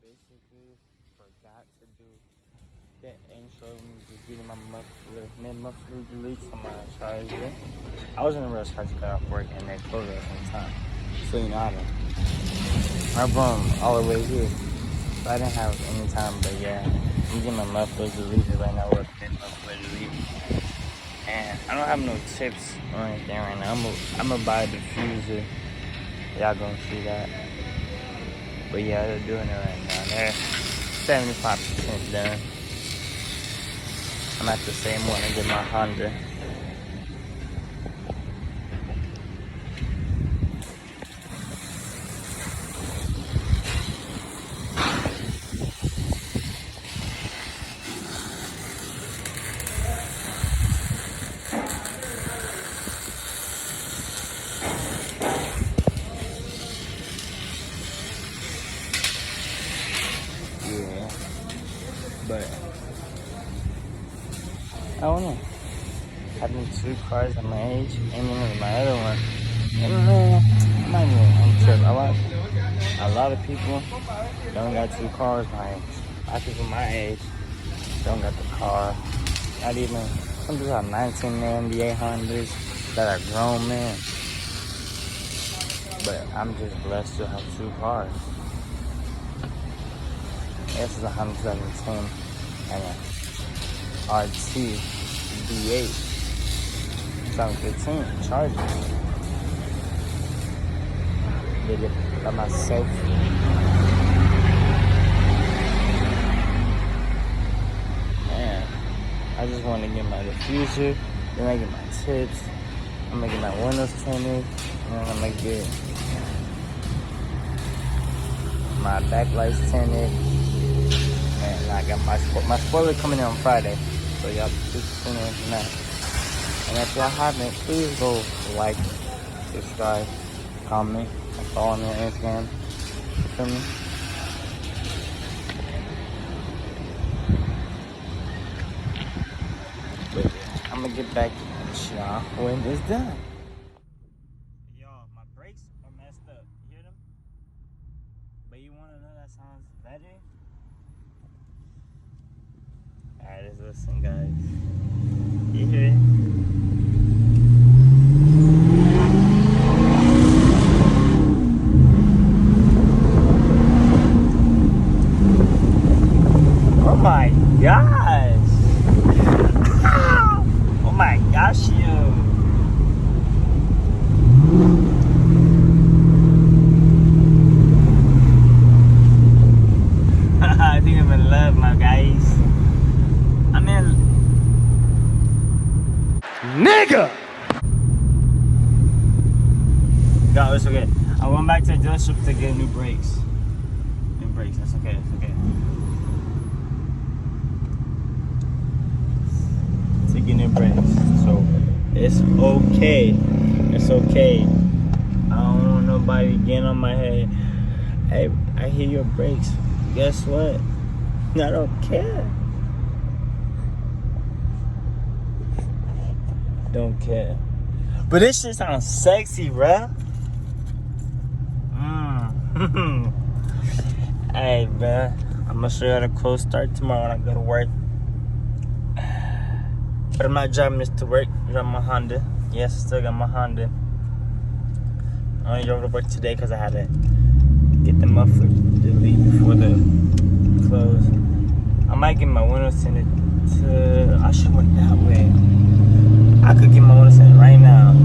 basically forgot to do that intro. Just getting my muffler, mid-muffler delete from my charger. I was in a rush because I got off work and they closed at the same time. So you know how to. My room all the way here. So I didn't have any time, but yeah. I'm getting my muffler deleted right now with mid-muffler deleted. And I don't have no tips or anything right now. I'm gonna buy a diffuser. Y'all gonna see that. But yeah, they're doing it right now. They're 75% done. I'm at the same one and get my Honda. Yeah. But I don't know. Having 2 cars at my age, aiming with my other one. And I'm not even on trip. A lot of people don't got 2 cars. A lot of people my age don't got the car. Not even, some people have 19 man, the 800s that are grown men. But I'm just blessed to have 2 cars. This is a Honda 2010 and a RT V8 2015 Charger. Did it by myself. Man, I just want to get my diffuser, then I get my tips, I'm gonna get my windows tinted, and then I'm gonna get my backlights tinted. And I got my spoiler coming in on Friday, so y'all just tune in for that. And if y'all haven't, please go like, subscribe, comment, and follow me on Instagram. You feel me? But yeah, I'm gonna get back to y'all when it's done. Y'all, my brakes are messed up. You hear them? But you wanna know that sounds better? Alright, let's listen, guys. You hear it? Oh my gosh! Oh my gosh, yo! I think I'm in love, my guys. I'm in. Nigga! No, it's okay. I went back to the dealership to get new brakes. New brakes, that's okay, it's okay. To get new brakes. So, it's okay. It's okay. I don't want nobody getting on my head. Hey, I hear your brakes. Guess what? I don't care. Don't care. But this shit sounds sexy, bruh. Hey, bruh. I'm gonna show you the close start tomorrow when I go to work. But I'm not driving this to work. I'm driving my Honda. Yes, I still got my Honda. I only drove to work today because I had to get the muffler delete before the close. I might get my windows tinted to. I should went that way. I could get my windows tinted right now.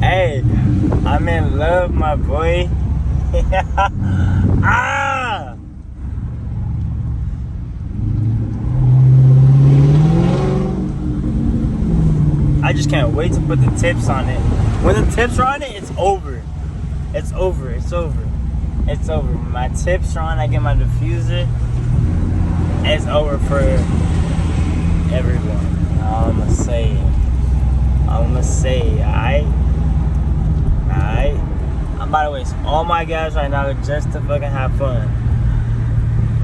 Hey, I'm in love, my boy. Ah! I just can't wait to put the tips on it. When the tips are on it, it's over. It's over. It's over. It's over. When my tips are on, I get my diffuser. It's over for everyone. I'm gonna say it. I'm gonna say it. Alright? Alright? I'm about to waste all my gas right now just to fucking have fun.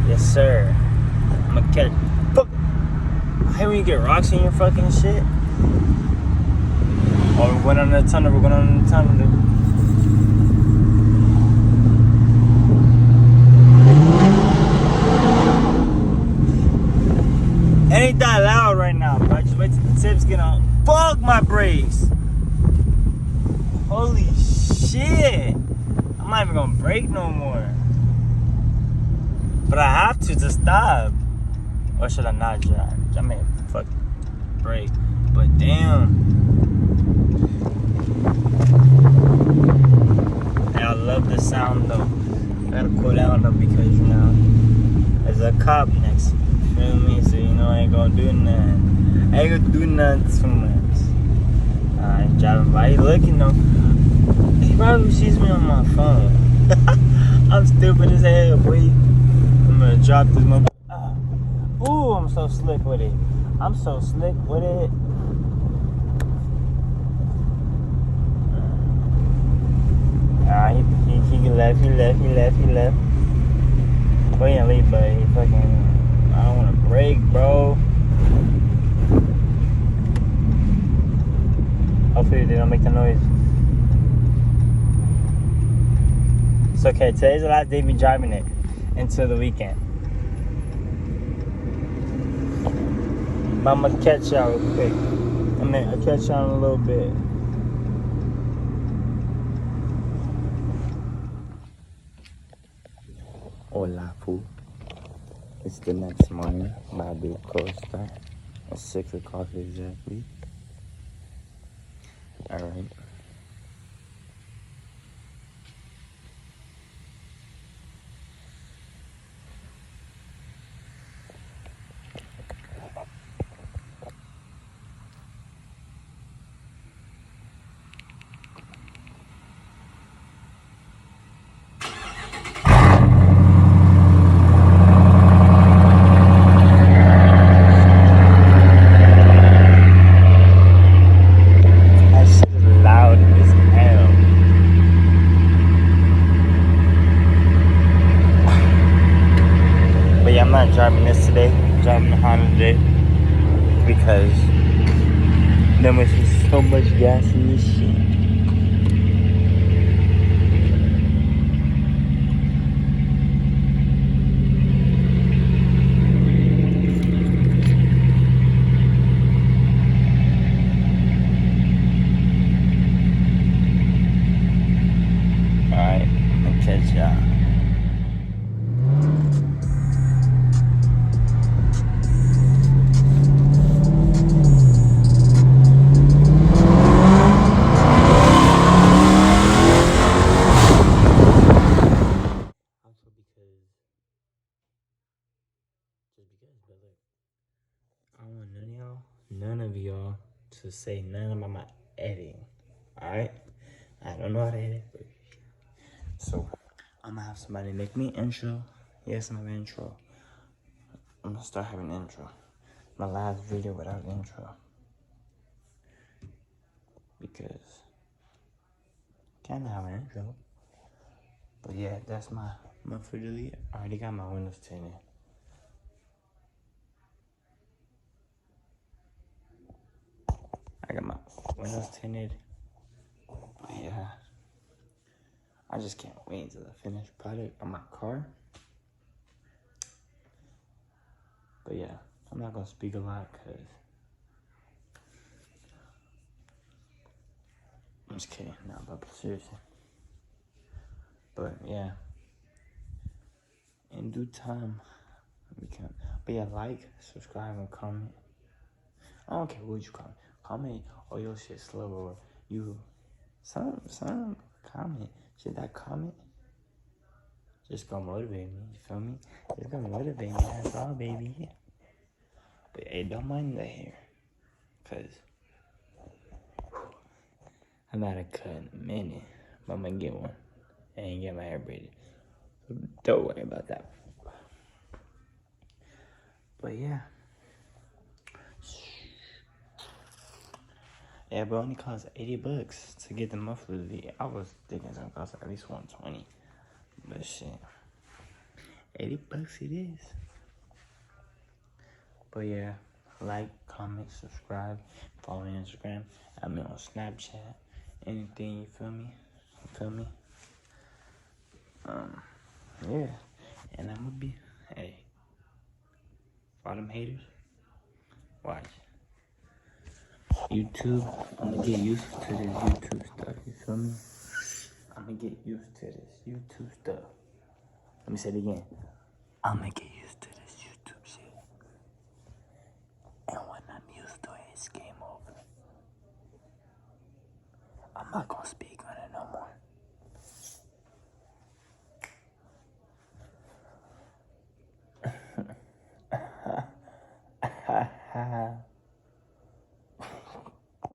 Yes, sir. I'm gonna catch. Fuck. I hate when you get rocks in your fucking shit. Oh, we're going on the tunnel. We're going on the tunnel, dude. It ain't that loud right now, bro. Just wait till the tips get on. Fuck my brakes. Holy shit. I'm not even gonna brake no more. But I have to stop. Or should I not drive? I mean, fuck brake. But damn. Hey, I love the sound though. I gotta cool down though because, you know, there's a cop next to me. Feel me? So, you know, I ain't gonna do nothing. I ain't gonna do nothing too much. I ain't driving by. He looking though. He probably sees me on my phone. I'm stupid as hell, boy. I'm gonna drop this mobile. Ooh, I'm so slick with it. I'm so slick with it. He left. Well, he didn't leave, but he fucking. I don't want to brake, bro. Hopefully they don't make the noise. It's okay. Today's the last day of me driving it until the weekend. But I'm gonna catch y'all real quick. I'll catch y'all in a little bit. Hola, fool. It's the next morning. I'm about to do a cold start. At 6 o'clock exactly. Alright. I'm not driving this today. I'm driving the Honda today because there was so much gas in this shit. Alright, I'll catch y'all. I don't want none of y'all to say nothing about my editing. Alright? I don't know how to edit. So, I'm gonna have somebody make me an intro. Yes, I'm an intro. I'm gonna start having an intro. My last video without an intro. Because I can't have an intro. But yeah, that's my muffler delete. I already got my windows tinted. I got my windows tinted. But yeah. I just can't wait until the finished product on my car. But yeah, I'm not gonna speak a lot because I'm just kidding. No, but seriously. But yeah, in due time, we can. But yeah, like, subscribe, and comment. I don't care what you comment. Comment, oh, your shit slow, or you. Some comment. Shit, that comment just gonna motivate me. You feel me? It's gonna motivate me. That's all, baby. But hey, don't mind the hair, cause I'm not a cut in a minute. But I'm gonna get one and get my hair braided. So don't worry about that. But yeah. Yeah, but it only costs $80 to get the muffler. I was thinking it's gonna cost at least $120. But shit. $80 it is. But yeah, like, comment, subscribe, follow me on Instagram, add me on Snapchat, anything, you feel me? You feel me? Yeah. And I'ma be, hey, for all them haters, watch. YouTube, I'ma get used to this YouTube stuff, you feel me? I'ma get used to this YouTube stuff. Let me say it again. I'ma get used to this.